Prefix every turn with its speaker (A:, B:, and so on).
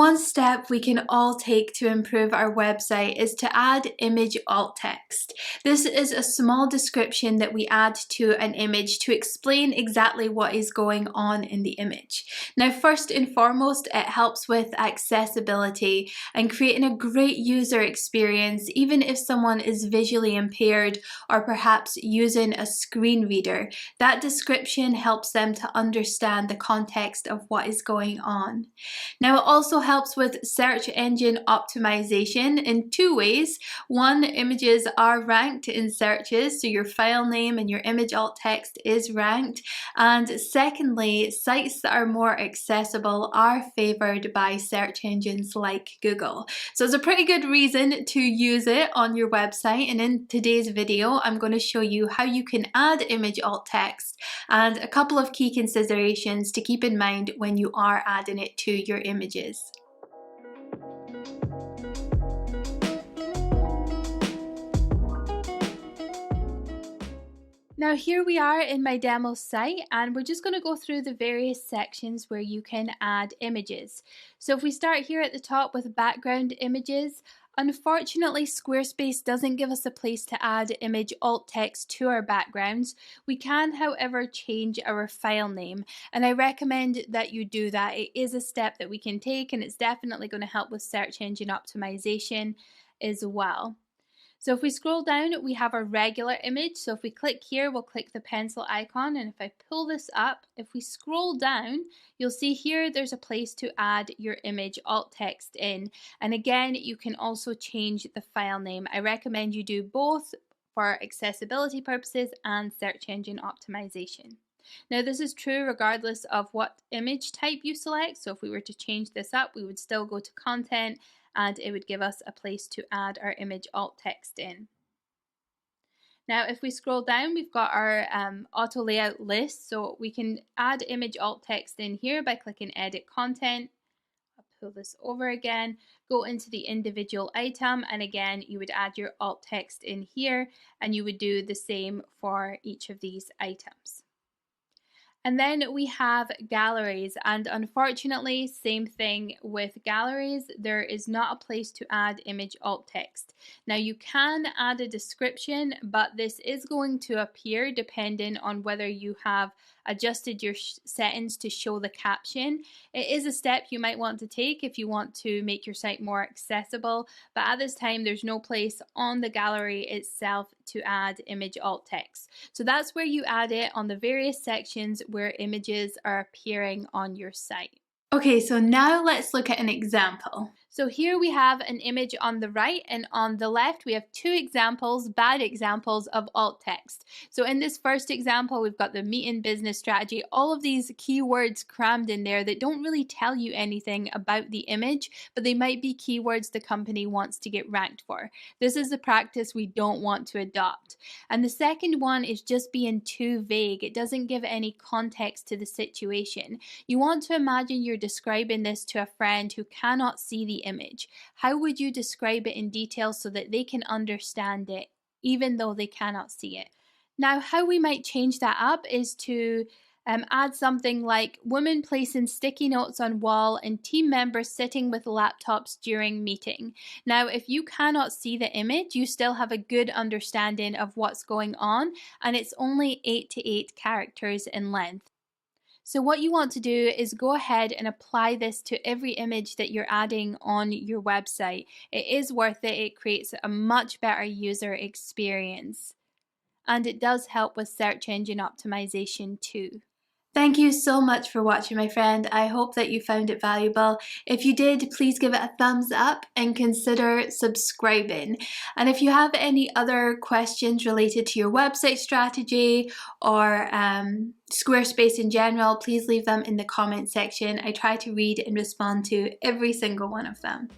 A: One step we can all take to improve our website is to add image alt text. This is a small description that we add to an image to explain exactly what is going on in the image. Now, first and foremost, it helps with accessibility and creating a great user experience, even if someone is visually impaired or perhaps using a screen reader. That description helps them to understand the context of what is going on. Now, it also helps with search engine optimization in two ways. One, images are ranked in searches, so your file name and your image alt text is ranked. And secondly, sites that are more accessible are favored by search engines like Google. So it's a pretty good reason to use it on your website. And in today's video, I'm going to show you how you can add image alt text and a couple of key considerations to keep in mind when you are adding it to your images. Now here we are in my demo site, and we're just going to go through the various sections where you can add images. So if we start here at the top with background images, unfortunately Squarespace doesn't give us a place to add image alt text to our backgrounds. We can, however, change our file name, and I recommend that you do that. It is a step that we can take, and it's definitely going to help with search engine optimization as well. So if we scroll down, we have our regular image. So if we click here, we'll click the pencil icon, and if I pull this up, if we scroll down, you'll see here there's a place to add your image alt text in. And again, you can also change the file name. I recommend you do both for accessibility purposes and search engine optimization. Now this is true regardless of what image type you select. So if we were to change this up, we would still go to content, and it would give us a place to add our image alt text in. Now if we scroll down, we've got our auto layout list, so we can add image alt text in here by clicking edit content. I'll pull this over again, go into the individual item, and again you would add your alt text in here, and you would do the same for each of these items. And then we have galleries, and unfortunately, same thing with galleries, there is not a place to add image alt text. Now you can add a description, but this is going to appear depending on whether you have adjusted your settings to show the caption. It is a step you might want to take if you want to make your site more accessible, but at this time there's no place on the gallery itself to add image alt text. So that's where you add it on the various sections where images are appearing on your site. Okay, so now let's look at an example. So here we have an image on the right, and on the left we have two examples, bad examples of alt text. So in this first example, we've got the meeting business strategy, all of these keywords crammed in there that don't really tell you anything about the image, but they might be keywords the company wants to get ranked for. This is the practice we don't want to adopt. And the second one is just being too vague. It doesn't give any context to the situation. You want to imagine you're describing this to a friend who cannot see the image. How would you describe it in detail so that they can understand it even though they cannot see it? Now, how we might change that up is to add something like women placing sticky notes on wall and team members sitting with laptops during meeting. Now, if you cannot see the image, you still have a good understanding of what's going on, and it's only 8 to 8 characters in length. So what you want to do is go ahead and apply this to every image that you're adding on your website. It is worth it. It creates a much better user experience, and it does help with search engine optimization too. Thank you so much for watching, my friend. I hope that you found it valuable. If you did, please give it a thumbs up and consider subscribing. And if you have any other questions related to your website strategy or Squarespace in general, please leave them in the comment section. I try to read and respond to every single one of them.